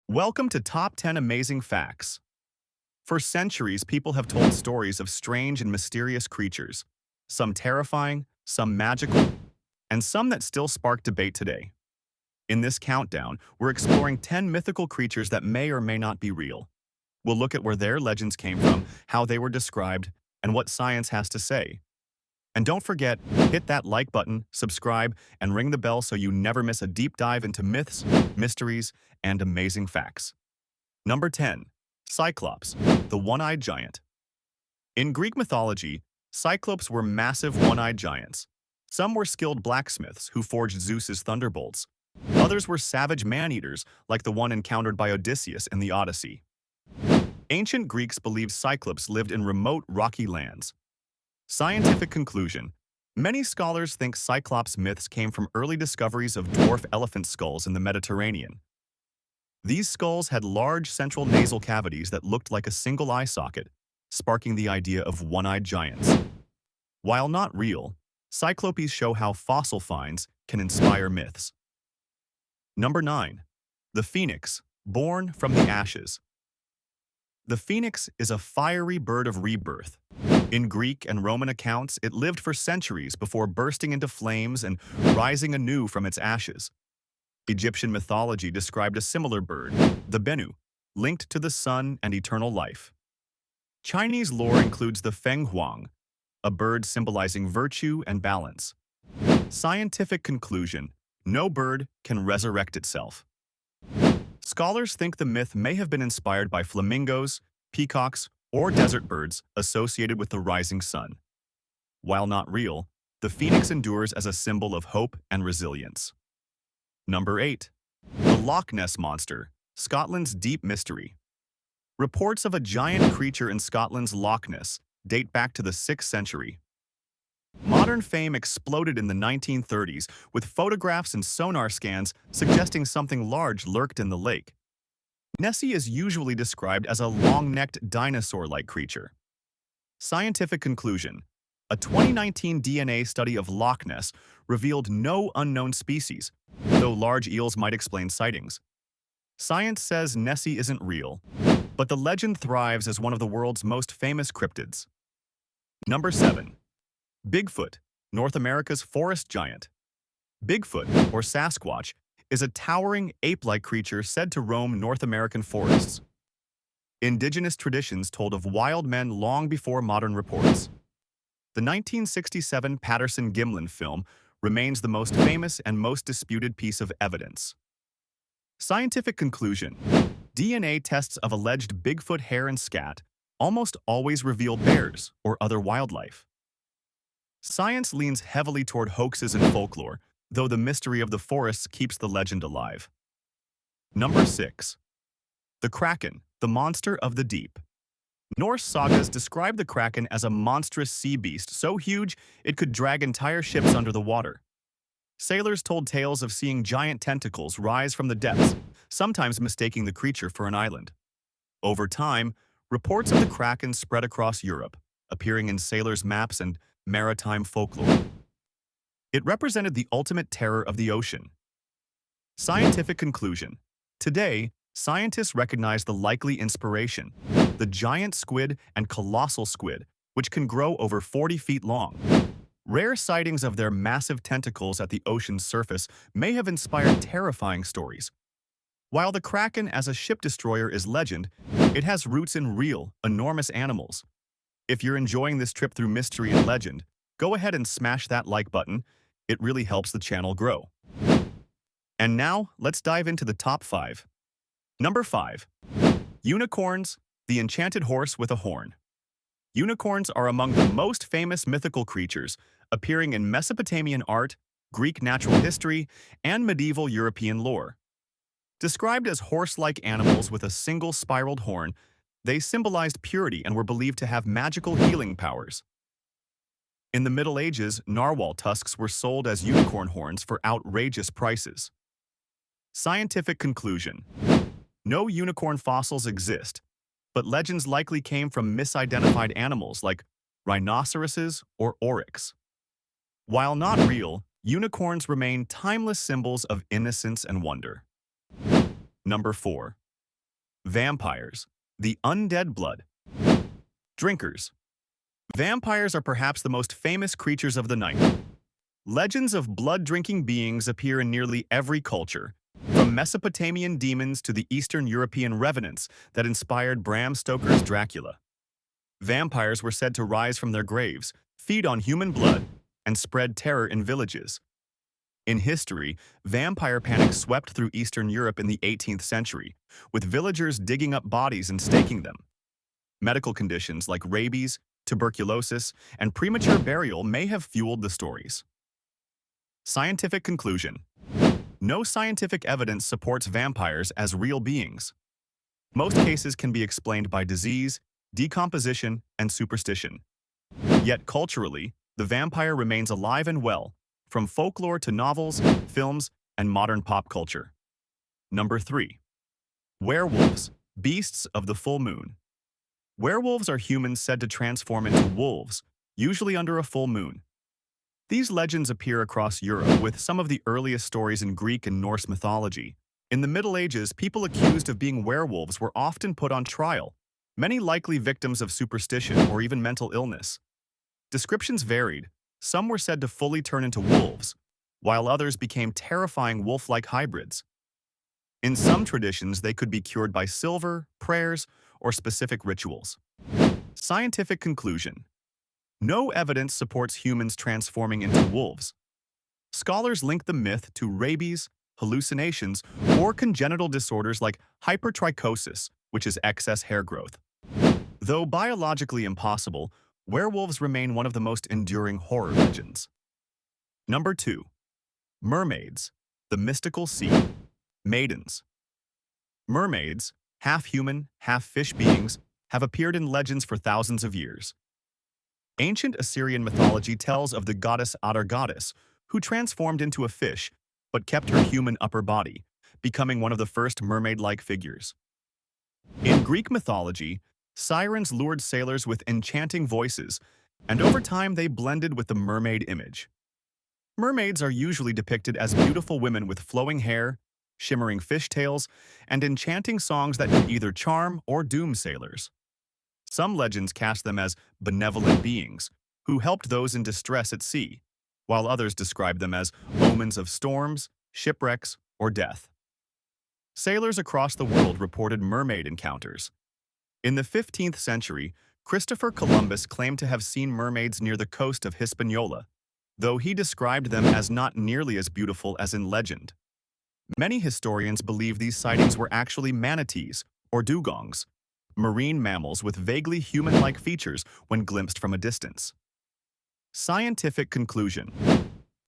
Welcome to Top 10 Amazing Facts. For centuries, people have told stories of strange and mysterious creatures, some terrifying, some magical, and some that still spark debate today. In this countdown, we're exploring 10 mythical creatures that may or may not be real. We'll look at where their legends came from, how they were described, and what science has to say. And don't forget, hit that like button, subscribe, and ring the bell so you never miss a deep dive into myths, mysteries, and amazing facts. Number 10. Cyclops, the one-eyed giant. In Greek mythology, Cyclops were massive one-eyed giants. Some were skilled blacksmiths who forged Zeus's thunderbolts. Others were savage man-eaters, like the one encountered by Odysseus in the Odyssey. Ancient Greeks believed Cyclops lived in remote, rocky lands. Scientific conclusion. Many scholars think Cyclops myths came from early discoveries of dwarf elephant skulls in the Mediterranean. These skulls had large central nasal cavities that looked like a single eye socket, sparking the idea of one-eyed giants. While not real, Cyclopes show how fossil finds can inspire myths. Number 9. The Phoenix, born from the ashes. The phoenix is a fiery bird of rebirth. In Greek and Roman accounts, it lived for centuries before bursting into flames and rising anew from its ashes. Egyptian mythology described a similar bird, the Bennu, linked to the sun and eternal life. Chinese lore includes the Feng Huang, a bird symbolizing virtue and balance. Scientific conclusion: no bird can resurrect itself. Scholars think the myth may have been inspired by flamingos, peacocks, or desert birds associated with the rising sun. While not real, the phoenix endures as a symbol of hope and resilience. Number 8. The Loch Ness Monster, Scotland's deep mystery. Reports of a giant creature in Scotland's Loch Ness date back to the 6th century. Modern fame exploded in the 1930s with photographs and sonar scans suggesting something large lurked in the lake. Nessie is usually described as a long-necked dinosaur-like creature. Scientific conclusion: a 2019 DNA study of Loch Ness revealed no unknown species, though large eels might explain sightings. Science says Nessie isn't real, but the legend thrives as one of the world's most famous cryptids. Number 7. Bigfoot, North America's forest giant. Bigfoot, or Sasquatch, is a towering ape-like creature said to roam North American forests. Indigenous traditions told of wild men long before modern reports. The 1967 Patterson-Gimlin film remains the most famous and most disputed piece of evidence. Scientific conclusion: DNA tests of alleged Bigfoot hair and scat almost always reveal bears or other wildlife. Science leans heavily toward hoaxes and folklore, though the mystery of the forests keeps the legend alive. Number 6. The Kraken, the monster of the deep. Norse sagas describe the Kraken as a monstrous sea beast so huge it could drag entire ships under the water. Sailors told tales of seeing giant tentacles rise from the depths, sometimes mistaking the creature for an island. Over time, reports of the Kraken spread across Europe, appearing in sailors' maps and maritime folklore. It represented the ultimate terror of the ocean. Scientific conclusion: today, scientists recognize the likely inspiration, the giant squid and colossal squid, which can grow over 40 feet long. Rare sightings of their massive tentacles at the ocean's surface may have inspired terrifying stories. While the Kraken as a ship destroyer is legend, it has roots in real, enormous animals. If you're enjoying this trip through mystery and legend, go ahead and smash that like button. It really helps the channel grow. And now, let's dive into the top 5. Number 5. Unicorns, the enchanted horse with a horn. Unicorns are among the most famous mythical creatures, appearing in Mesopotamian art, Greek natural history, and medieval European lore. Described as horse-like animals with a single spiraled horn, they symbolized purity and were believed to have magical healing powers. In the Middle Ages, narwhal tusks were sold as unicorn horns for outrageous prices. Scientific conclusion: no unicorn fossils exist, but legends likely came from misidentified animals like rhinoceroses or oryx. While not real, unicorns remain timeless symbols of innocence and wonder. Number 4. Vampires, the undead blood. Drinkers. Vampires are perhaps the most famous creatures of the night. Legends of blood-drinking beings appear in nearly every culture, from Mesopotamian demons to the Eastern European revenants that inspired Bram Stoker's Dracula. Vampires were said to rise from their graves, feed on human blood, and spread terror in villages. In history, vampire panic swept through Eastern Europe in the 18th century, with villagers digging up bodies and staking them. Medical conditions like rabies, tuberculosis, and premature burial may have fueled the stories. Scientific conclusion. No scientific evidence supports vampires as real beings. Most cases can be explained by disease, decomposition, and superstition. Yet culturally, the vampire remains alive and well, from folklore to novels, films, and modern pop culture. Number 3. Werewolves, beasts of the full moon. Werewolves are humans said to transform into wolves, usually under a full moon. These legends appear across Europe, with some of the earliest stories in Greek and Norse mythology. In the Middle Ages, people accused of being werewolves were often put on trial, many likely victims of superstition or even mental illness. Descriptions varied. Some were said to fully turn into wolves, while others became terrifying wolf-like hybrids. In some traditions, they could be cured by silver, prayers, or specific rituals. Scientific conclusion. No evidence supports humans transforming into wolves. Scholars link the myth to rabies, hallucinations, or congenital disorders like hypertrichosis, which is excess hair growth. Though biologically impossible, werewolves remain one of the most enduring horror legends. Number 2. Mermaids, the mystical sea. Maidens. Mermaids, half-human, half-fish beings, have appeared in legends for thousands of years. Ancient Assyrian mythology tells of the goddess Atargatis, who transformed into a fish but kept her human upper body, becoming one of the first mermaid-like figures. In Greek mythology, sirens lured sailors with enchanting voices, and over time they blended with the mermaid image. Mermaids are usually depicted as beautiful women with flowing hair, shimmering fishtails, and enchanting songs that could either charm or doom sailors. Some legends cast them as benevolent beings who helped those in distress at sea, while others describe them as omens of storms, shipwrecks, or death. Sailors across the world reported mermaid encounters. In the 15th century, Christopher Columbus claimed to have seen mermaids near the coast of Hispaniola, though he described them as not nearly as beautiful as in legend. Many historians believe these sightings were actually manatees, or dugongs, marine mammals with vaguely human-like features when glimpsed from a distance. Scientific conclusion.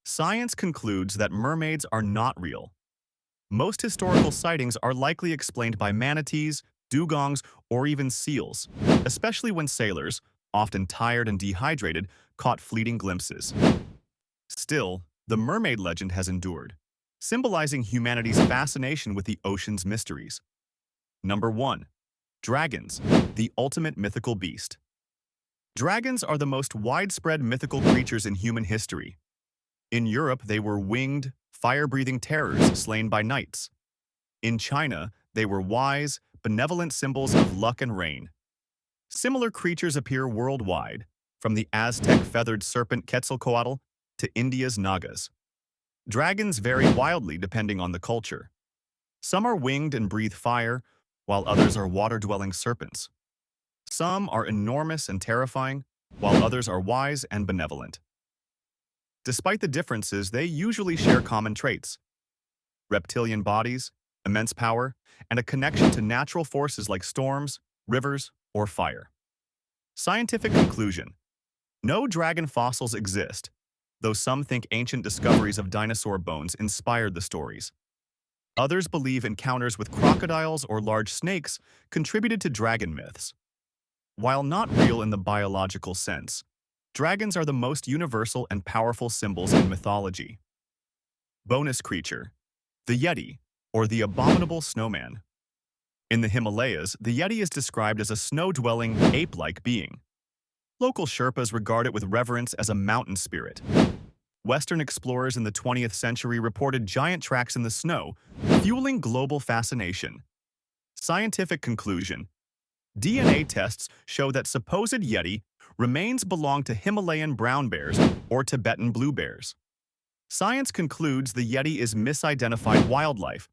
Science concludes that mermaids are not real. Most historical sightings are likely explained by manatees, dugongs, or even seals, especially when sailors, often tired and dehydrated, caught fleeting glimpses. Still, the mermaid legend has endured, symbolizing humanity's fascination with the ocean's mysteries. Number 1. Dragons, the ultimate mythical beast. Dragons are the most widespread mythical creatures in human history. In Europe, they were winged, fire-breathing terrors slain by knights. In China, they were wise, benevolent symbols of luck and rain. Similar creatures appear worldwide, from the Aztec feathered serpent Quetzalcoatl to India's Nagas. Dragons vary wildly depending on the culture. Some are winged and breathe fire, while others are water-dwelling serpents. Some are enormous and terrifying, while others are wise and benevolent. Despite the differences, they usually share common traits: reptilian bodies, immense power, and a connection to natural forces like storms, rivers, or fire. Scientific conclusion. No dragon fossils exist, though some think ancient discoveries of dinosaur bones inspired the stories. Others believe encounters with crocodiles or large snakes contributed to dragon myths. While not real in the biological sense, dragons are the most universal and powerful symbols in mythology. Bonus creature, the Yeti, or the abominable snowman. In the Himalayas, the Yeti is described as a snow-dwelling, ape-like being. Local Sherpas regard it with reverence as a mountain spirit. Western explorers in the 20th century reported giant tracks in the snow, fueling global fascination. Scientific conclusion. DNA tests show that supposed Yeti remains belong to Himalayan brown bears or Tibetan blue bears. Science concludes the Yeti is misidentified wildlife,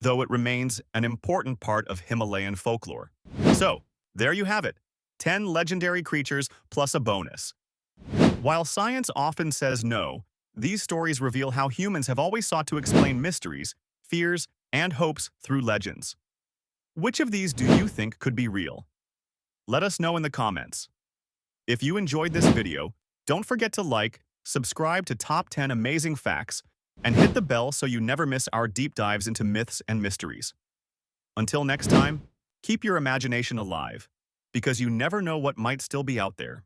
though it remains an important part of Himalayan folklore. So, there you have it, 10 legendary creatures plus a bonus. While science often says no, these stories reveal how humans have always sought to explain mysteries, fears, and hopes through legends. Which of these do you think could be real? Let us know in the comments. If you enjoyed this video, don't forget to like, subscribe to Top 10 Amazing Facts, and hit the bell so you never miss our deep dives into myths and mysteries. Until next time, keep your imagination alive, because you never know what might still be out there.